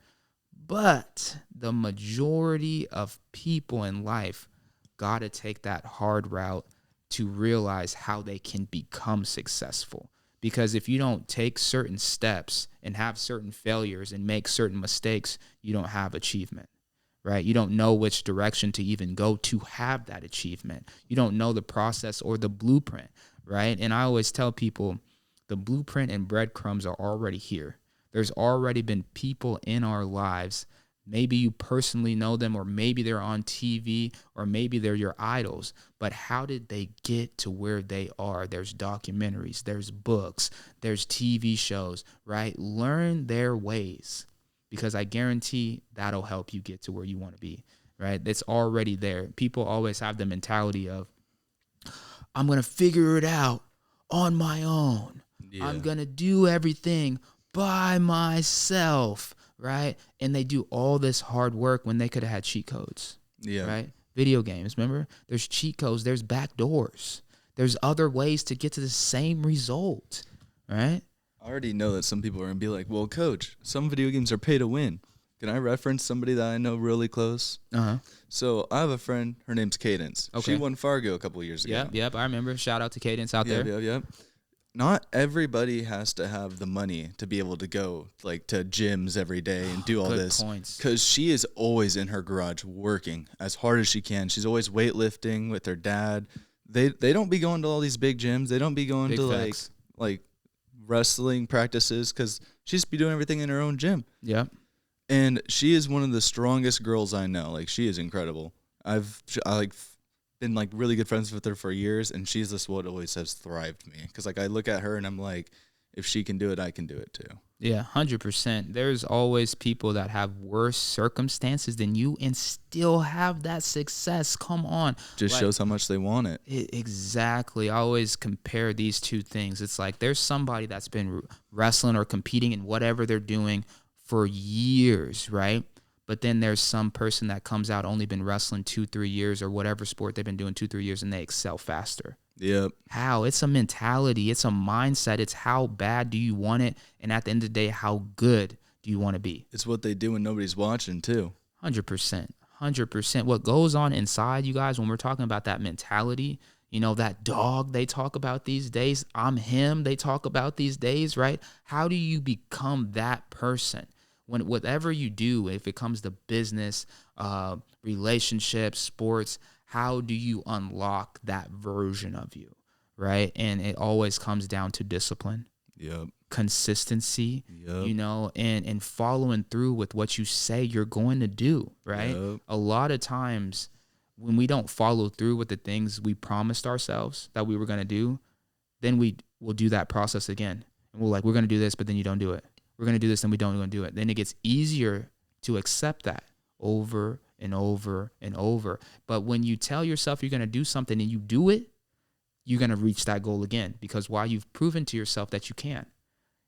But the majority of people in life got to take that hard route to realize how they can become successful. Because if you don't take certain steps and have certain failures and make certain mistakes, you don't have achievement, right? You don't know which direction to even go to have that achievement. You don't know the process or the blueprint, right? And I always tell people the blueprint and breadcrumbs are already here. There's already been people in our lives. Maybe you personally know them, or maybe they're on TV, or maybe they're your idols. But how did they get to where they are? There's documentaries, there's books, there's TV shows, right? Learn their ways, because I guarantee that'll help you get to where you want to be, right? It's already there. People always have the mentality of, I'm going to figure it out on my own. Yeah. I'm going to do everything by myself, right? And they do all this hard work when they could have had cheat codes, right? Video games, remember? There's cheat codes. There's back doors. There's other ways to get to the same result, right? I already know that some people are going to be like, well, coach, some video games are pay to win. Can I reference somebody that I know really close? Uh-huh. So I have a friend. Her name's Cadence. Okay. She won Fargo a couple of years ago. Yep. I remember. Shout out to Cadence out there. Yep. not everybody has to have the money to be able to go like to gyms every day and do all Good this. points. Because she is always in her garage working as hard as she can. She's always weightlifting with her dad. They don't be going to all these big gyms. They don't be going Big to facts. like wrestling practices because she just be doing everything in her own gym. Yep. And she is one of the strongest girls I know. Like, she is incredible. I like been like really good friends with her for years, and she's just what always has thrived me. Because like I look at her and I'm like, if she can do it, I can do it too. Yeah, 100%. There's always people that have worse circumstances than you and still have that success. Come on. Just Like, shows how much they want it. exactly. I always compare these two things. It's like there's somebody that's been wrestling or competing in whatever they're doing for years, right? But then there's some person that comes out only been wrestling 2-3 years or whatever sport they've been doing 2-3 years and they excel faster. Yep. How? It's a mentality. It's a mindset. It's how bad do you want it? And at the end of the day, how good do you want to be? It's what they do when nobody's watching too. 100%. 100%. What goes on inside you guys when we're talking about that mentality, you know, that dog they talk about these days, I'm him they talk about these days, right? How do you become that person? When whatever you do, if it comes to business, relationships, sports, how do you unlock that version of you, right? And it always comes down to discipline, Yep. consistency, Yep. you know, and following through with what you say you're going to do, right? Yep. A lot of times when we don't follow through with the things we promised ourselves that we were going to do, then we will do that process again. And we're going to do this, but then you don't do it. We're going to do this, and we don't going to do it. Then it gets easier to accept that over and over and over. But when you tell yourself you're going to do something and you do it, you're going to reach that goal again, because why? You've proven to yourself that you can.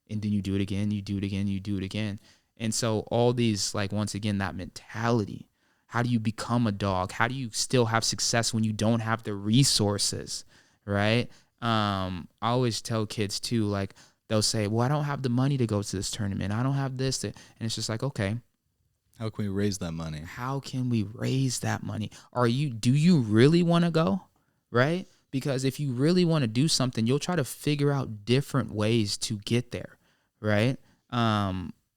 And then you do it again, you do it again, you do it again. And so all these, like, once again, that mentality, how do you become a dog? How do you still have success when you don't have the resources, right? I always tell kids too, like, they'll say, well, I don't have the money to go to this tournament. I don't have this. And it's just like, okay, How can we raise that money? how can we raise that money? Do you really want to go? Right? Because if you really want to do something, you'll try to figure out different ways to get there. Right?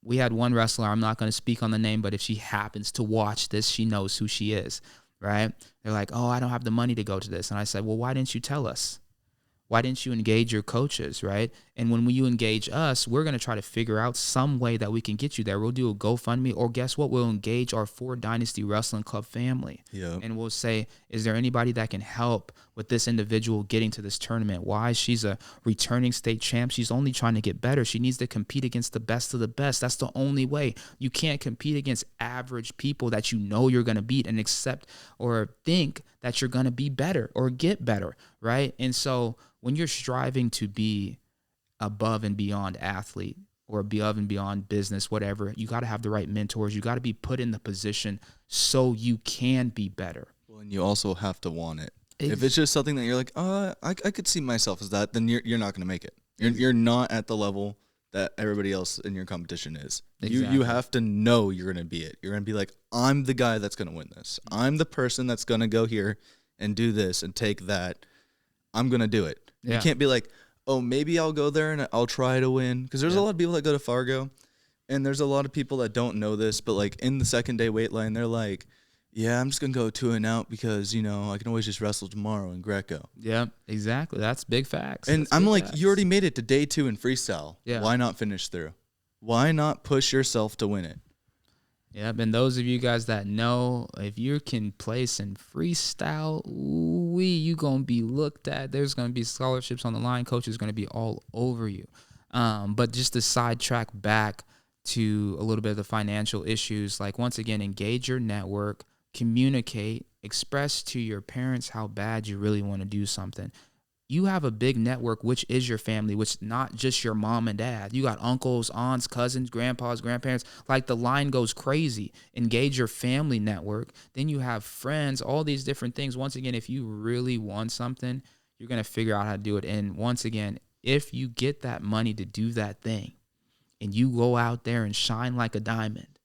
We had one wrestler, I'm not going to speak on the name, but if she happens to watch this, she knows who she is. Right? They're like, oh, I don't have the money to go to this. And I said, well, why didn't you tell us? Why didn't you engage your coaches, right? And when you engage us, we're going to try to figure out some way that we can get you there. We'll do a GoFundMe, or guess what? We'll engage our 4 Dynasty Wrestling Club family. Yep. And we'll say, is there anybody that can help with this individual getting to this tournament? Why? She's a returning state champ. She's only trying to get better. She needs to compete against the best of the best. That's the only way. You can't compete against average people that you know you're going to beat and accept or think that you're going to be better or get better, right? And so when you're striving to be above and beyond athlete or above and beyond business, whatever, you got to have the right mentors. You got to be put in the position so you can be better. Well, and you also have to want it. If it's just something that you're like, I could see myself as that, then you're not going to make it. You're not at the level that everybody else in your competition is. Exactly. You have to know you're going to be it. You're going to be like, I'm the guy that's going to win this. I'm the person that's going to go here and do this and take that. I'm going to do it. Yeah. You can't be like, oh, maybe I'll go there and I'll try to win. Because there's a lot of people that go to Fargo, and there's a lot of people that don't know this, but like in the second day weight line, they're like, yeah, I'm just going to go 2 and out because, I can always just wrestle tomorrow in Greco. Yeah, exactly. That's big facts. And That's I'm big like, facts. you already made it to day 2 in freestyle. Yeah. Why not finish through? Why not push yourself to win it? Yep, and those of you guys that know, if you can place in freestyle, you going to be looked at. There's going to be scholarships on the line. Coaches going to be all over you. But just to sidetrack back to a little bit of the financial issues, like, once again, engage your network, communicate, express to your parents how bad you really want to do something. You have a big network, which is your family, which not just your mom and dad. You got uncles, aunts, cousins, grandpas, grandparents. Like, the line goes crazy. Engage your family network. Then you have friends, all these different things. Once again, if you really want something, you're going to figure out how to do it. And once again, if you get that money to do that thing and you go out there and shine like a diamond,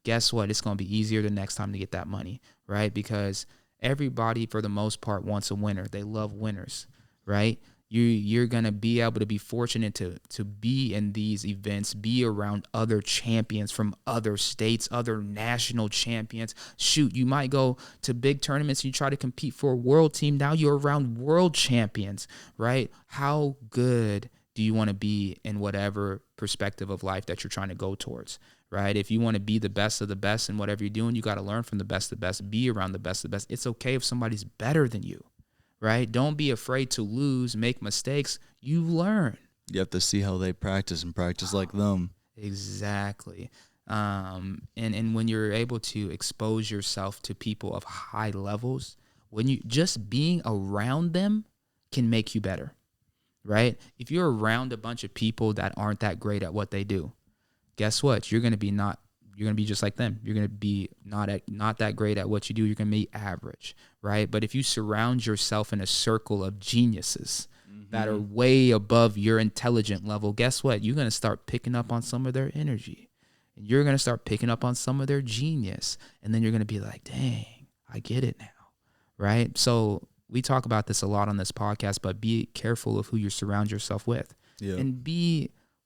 guess what? It's going to be easier the next time to get that money, right? Because everybody, for the most part, wants a winner. They love winners. Right? You're going to be able to be fortunate to be in these events, be around other champions from other states, other national champions. Shoot, you might go to big tournaments and you try to compete for a world team. Now you're around world champions, right? How good do you want to be in whatever perspective of life that you're trying to go towards, right? If you want to be the best of the best in whatever you're doing, you got to learn from the best of the best, be around the best of the best. It's okay if somebody's better than you. Right? Don't be afraid to lose, make mistakes. You learn. You have to see how they practice and practice like them. Exactly. And when you're able to expose yourself to people of high levels, when you just being around them can make you better, right? If you're around a bunch of people that aren't that great at what they do, guess what? You're going to be just like them. You're going to be not that great at what you do. You're going to be average, right? But if you surround yourself in a circle of geniuses that are way above your intelligent level, guess what? You're going to start picking up on some of their energy. And you're going to start picking up on some of their genius. And then you're going to be like, dang, I get it now, right? So we talk about this a lot on this podcast, but be careful of who you surround yourself with. Yeah. And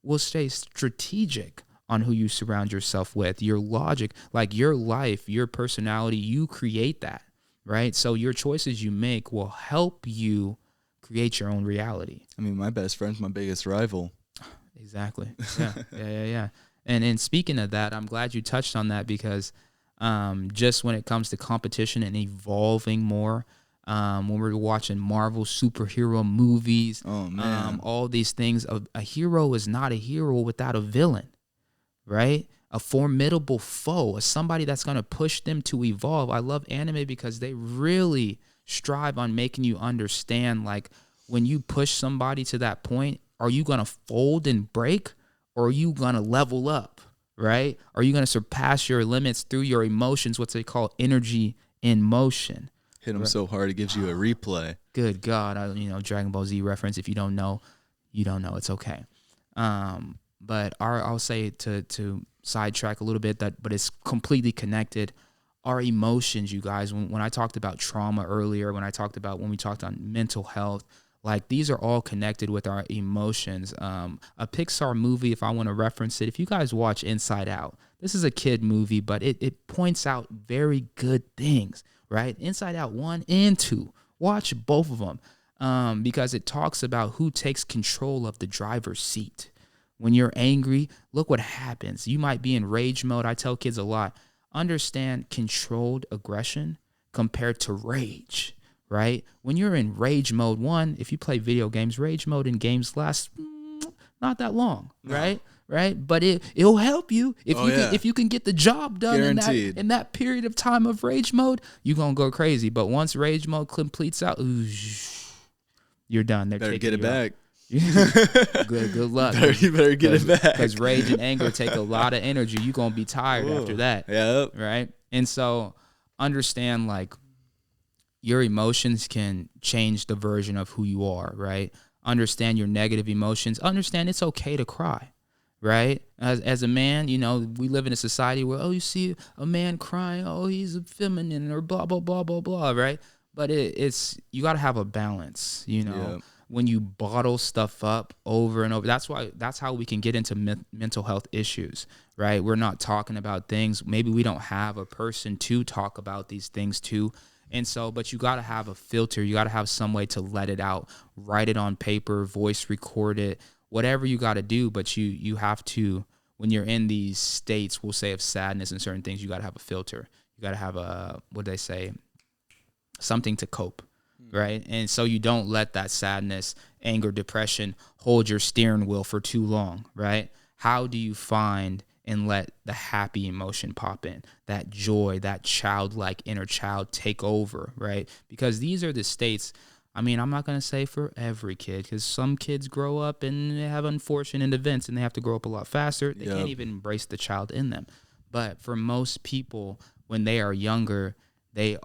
we'll stay strategic on who you surround yourself with. Your logic, like your life, your personality, you create that, right? So your choices you make will help you create your own reality. I mean, my best friend's my biggest rival. Exactly. Yeah. And speaking of that, I'm glad you touched on that because just when it comes to competition and evolving more, when we're watching Marvel superhero movies, all these things, a hero is not a hero without a villain. Right? A formidable foe, somebody that's going to push them to evolve. I love anime because they really strive on making you understand, like, when you push somebody to that point, are you going to fold and break or are you going to level up, right? Are you going to surpass your limits through your emotions, what they call energy in motion? Hit them so hard it gives you a replay. Good God. Dragon Ball Z reference. If you don't know, you don't know. It's okay. But I'll say to sidetrack a little bit, but it's completely connected. Our emotions, you guys, when I talked about trauma earlier, when we talked on mental health, like these are all connected with our emotions. A Pixar movie, if I want to reference it, if you guys watch Inside Out, this is a kid movie, but it points out very good things, right? Inside Out 1 and 2, watch both of them because it talks about who takes control of the driver's seat. When you're angry, look what happens. You might be in rage mode. I tell kids a lot, understand controlled aggression compared to rage, right? When you're in rage mode, if you play video games, rage mode in games lasts not that long, right? Right? But it'll help you if you can get the job done in that period of time of rage mode, you're going to go crazy. But once rage mode completes out, you're done. They're better get it back. Good luck. You better get it back. Because rage and anger take a lot of energy. You're going to be tired after that. Yep. Right? And so understand, like, your emotions can change the version of who you are, right? Understand your negative emotions. Understand it's okay to cry, right? As a man, we live in a society where, you see a man crying, he's feminine or blah, blah, blah, blah, blah, right? But it's you got to have a balance, Yep. When you bottle stuff up over and over, that's how we can get into mental health issues, right? We're not talking about things. Maybe we don't have a person to talk about these things to. And so, but you got to have a filter. You got to have some way to let it out, write it on paper, voice record it, whatever you got to do. But you have to, when you're in these states, we'll say of sadness and certain things, you got to have a filter. You got to have something to cope. Right. And so you don't let that sadness, anger, depression hold your steering wheel for too long. Right. How do you find and let the happy emotion pop in, that joy, that childlike inner child take over? Right. Because these are the states. I mean, I'm not going to say for every kid, because some kids grow up and they have unfortunate events and they have to grow up a lot faster. They can't even embrace the child in them. But for most people, when they are younger, they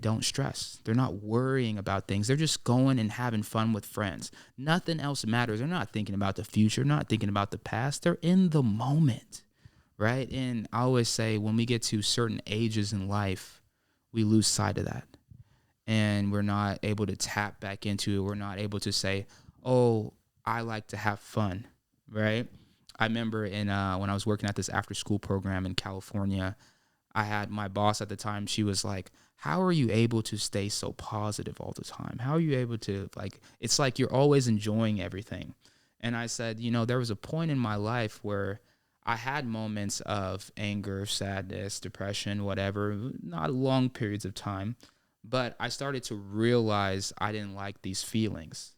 don't stress. They're not worrying about things. They're just going and having fun with friends. Nothing else matters. They're not thinking about the future, not thinking about the past. They're in the moment, right? And I always say when we get to certain ages in life, we lose sight of that. and we're not able to tap back into it. We're not able to say, "Oh, I like to have fun," right? I remember in when I was working at this after school program in California, I had my boss at the time. She was like, "How are you able to stay so positive all the time? How are you able to like? It's like you're always enjoying everything." And I said, there was a point in my life where I had moments of anger, sadness, depression, whatever, not long periods of time, but I started to realize I didn't like these feelings,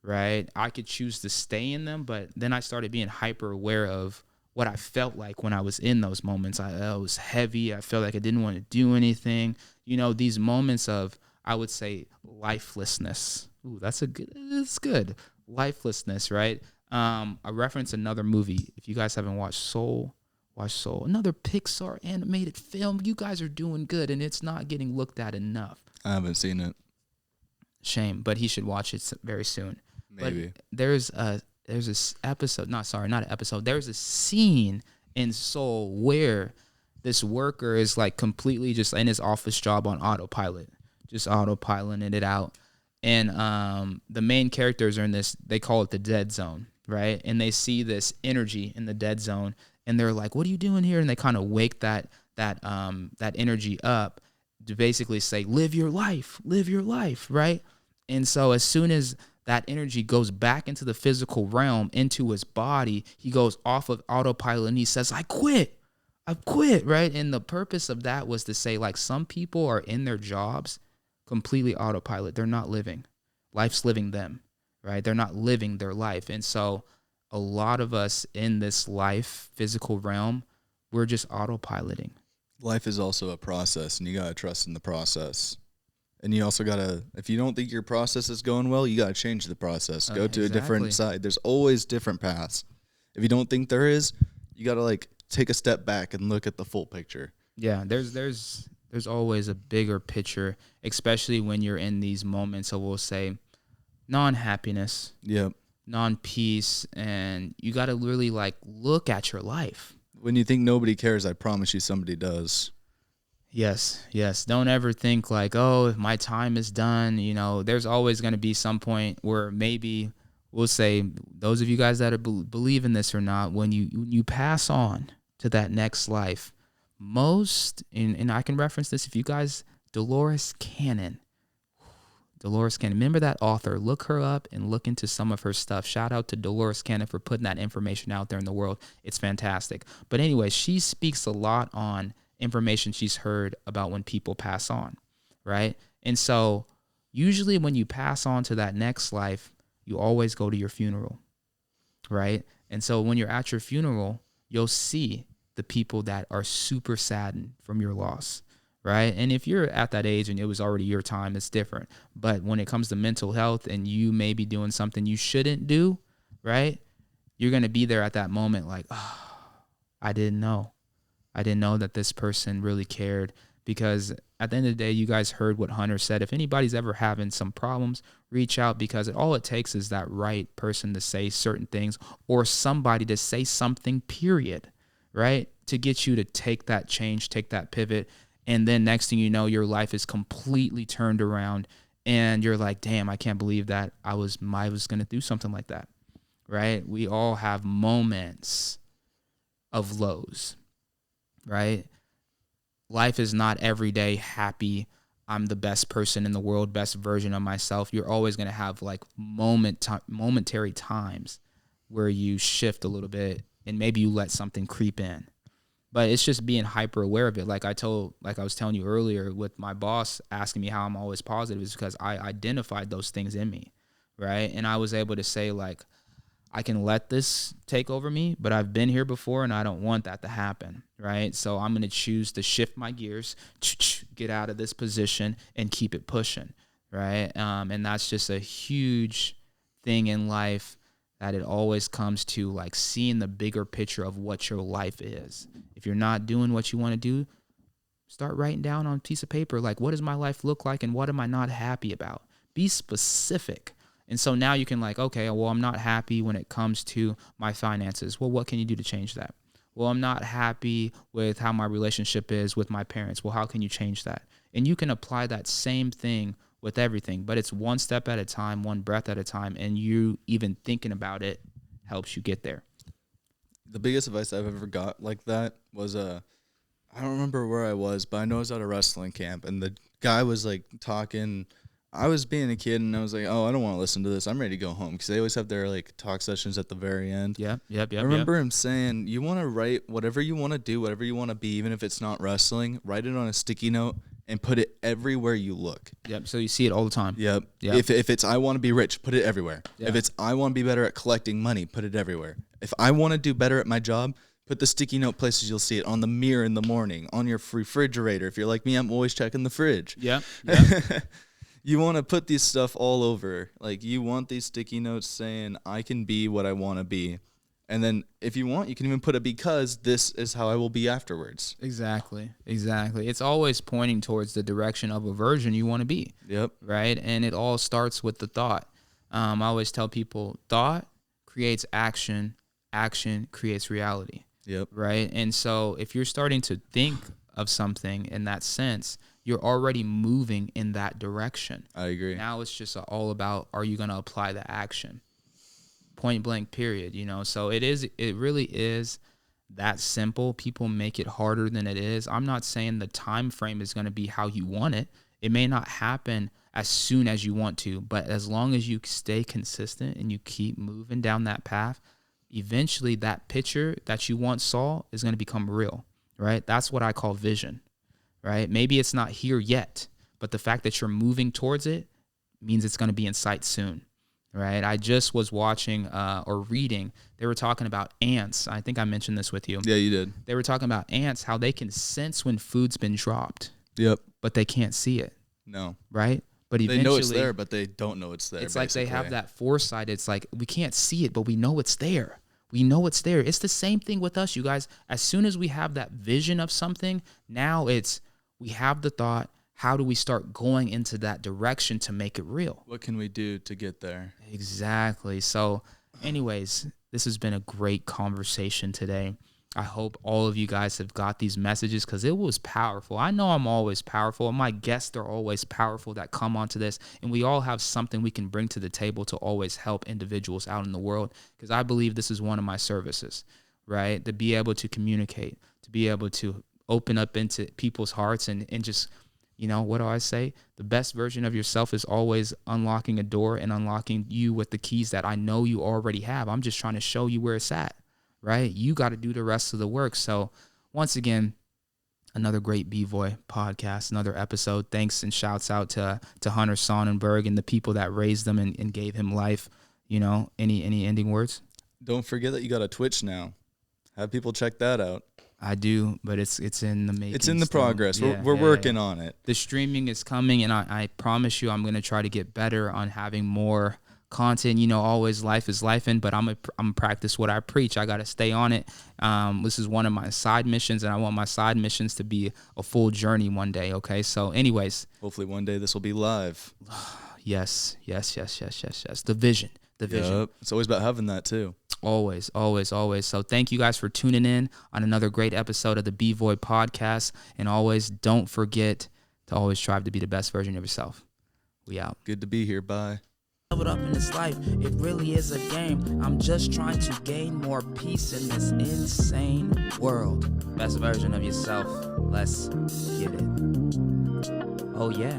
right? I could choose to stay in them, but then I started being hyper aware of what I felt like when I was in those moments. I was heavy. I felt like I didn't want to do anything. These moments of, I would say, lifelessness. Ooh, it's good. Lifelessness, right? I reference another movie. If you guys haven't watched Soul, watch Soul. Another Pixar animated film. You guys are doing good, and it's not getting looked at enough. I haven't seen it. Shame, but he should watch it very soon. Maybe. But there's this episode, not an episode. There's a scene in Soul where this worker is like completely just in his office job on autopilot, just autopiloting it out. And the main characters are in this, they call it the dead zone, right? And they see this energy in the dead zone and they're like, "What are you doing here?" And they kind of wake that energy up to basically say, live your life, right? And so as soon as that energy goes back into the physical realm, into his body, he goes off of autopilot and he says, I quit, right? And the purpose of that was to say, like, some people are in their jobs completely autopilot. They're not living. Life's living them, right? They're not living their life. And so a lot of us in this life, physical realm, we're just autopiloting. Life is also a process, and you gotta trust in the process. And you also gotta, if you don't think your process is going well, you gotta change the process. Go to a different Exactly. side. There's always different paths. If you don't think there is, you gotta like take a step back and look at the full picture. Yeah, there's always a bigger picture, especially when you're in these moments of, we'll say, non-happiness, Yep. non-peace, and you got to really like look at your life. When you think nobody cares, I promise you somebody does. Yes, yes. Don't ever think like, "Oh, if my time is done," there's always going to be some point where maybe, we'll say, those of you guys that are believe in this or not, when you pass on to that next life, most, and I can reference this, if you guys, Dolores Cannon, remember that author? Look her up and look into some of her stuff. Shout out to Dolores Cannon for putting that information out there in the world. It's fantastic. But anyway, she speaks a lot on information she's heard about when people pass on, right? And so usually when you pass on to that next life, you always go to your funeral, right? And so when you're at your funeral, you'll see the people that are super saddened from your loss, right? And if you're at that age and it was already your time, it's different. But when it comes to mental health and you may be doing something you shouldn't do, right? You're going to be there at that moment like, "Oh, I didn't know. I didn't know that this person really cared." Because at the end of the day, you guys heard what Hunter said. If anybody's ever having some problems, reach out, because all it takes is that right person to say certain things, or somebody to say something, period, right? To get you to take that change, take that pivot. And then next thing you know, your life is completely turned around and you're like, "Damn, I can't believe that I was going to do something like that," right? We all have moments of lows, right? Life is not every day happy. I'm the best person in the world, best version of myself. You're always going to have like momentary times where you shift a little bit and maybe you let something creep in. But it's just being hyper aware of it. Like I was telling you earlier with my boss asking me how I'm always positive, is because I identified those things in me, right? And I was able to say, like, I can let this take over me, but I've been here before and I don't want that to happen, right? So I'm going to choose to shift my gears, get out of this position and keep it pushing, right? And that's just a huge thing in life, that it always comes to like seeing the bigger picture of what your life is. If you're not doing what you want to do, start writing down on a piece of paper, like, what does my life look like and what am I not happy about? Be specific. And so now you can like, okay, well, I'm not happy when it comes to my finances. Well, what can you do to change that? Well, I'm not happy with how my relationship is with my parents. Well, how can you change that? And you can apply that same thing with everything, but it's one step at a time, one breath at a time, and you even thinking about it helps you get there. The biggest advice I've ever got like that was I don't remember where I was, but I know I was at a wrestling camp, and the guy was like talking. I was being a kid, and I was like, "Oh, I don't want to listen to this. I'm ready to go home," because they always have their like talk sessions at the very end. Yep. I remember him saying, "You want to write whatever you want to do, whatever you want to be, even if it's not wrestling. Write it on a sticky note and put it everywhere you look." Yep. So you see it all the time. Yep. If it's I want to be rich, put it everywhere. If it's I want to be better at collecting money, put it everywhere. If I want to do better at my job, put the sticky note places you'll see it: on the mirror in the morning, on your refrigerator. If you're like me, I'm always checking the fridge. Yep. You want to put these stuff all over. Like, you want these sticky notes saying, I can be what I want to be. And then if you want, you can even put a because this is how I will be afterwards. Exactly. It's always pointing towards the direction of a version you want to be. Yep. Right? And it all starts with the thought. I always tell people, thought creates action, action creates reality. Yep. Right? And so if you're starting to think of something in that sense, you're already moving in that direction. I agree. Now it's just all about, are you going to apply the action? Point blank, period. So it really is that simple. People make it harder than it is. I'm not saying the time frame is going to be how you want it. It may not happen as soon as you want to, but as long as you stay consistent and you keep moving down that path, eventually that picture that you once saw is going to become real, right? That's what I call vision, right? Maybe it's not here yet, but the fact that you're moving towards it means it's going to be in sight soon, right? I just was watching or reading. They were talking about ants. I think I mentioned this with you. Yeah, you did. They were talking about ants, how they can sense when food's been dropped. Yep. But they can't see it. No. Right? But eventually, they know it's there, but they don't know it's there. It's basically like they have that foresight. It's like, we can't see it, but we know it's there. We know it's there. It's the same thing with us, you guys. As soon as we have that vision of something, now we have the thought, how do we start going into that direction to make it real? What can we do to get there? Exactly. So anyways, this has been a great conversation today. I hope all of you guys have got these messages because it was powerful. I know I'm always powerful, and my guests are always powerful that come onto this, and we all have something we can bring to the table to always help individuals out in the world, because I believe this is one of my services, right? To be able to communicate, to be able to open up into people's hearts and just, what do I say? The best version of yourself is always unlocking a door and unlocking you with the keys that I know you already have. I'm just trying to show you where it's at. Right? You got to do the rest of the work. So once again, another great B-voy podcast, another episode. Thanks and shouts out to Hunter Sonnenberg and the people that raised him and gave him life. Any ending words? Don't forget that you got a Twitch now. Have people check that out. I do, but it's in the making. It's in the still. progress. We're working on it. The streaming is coming, and I promise you I'm going to try to get better on having more content. Always life is lifing, but I'm practice what I preach. I got to stay on it. This is one of my side missions, and I want my side missions to be a full journey one day. Okay, so anyways, hopefully one day this will be live. Yes. The vision. Yep. It's always about having that too. Always. So thank you guys for tuning in on another great episode of the B-voy podcast, and always don't forget to always strive to be the best version of yourself. We out. Good to be here. Bye. Up in this life, it really is a game. I'm just trying to gain more peace in this insane world. Best version of yourself. Let's get it. Oh yeah.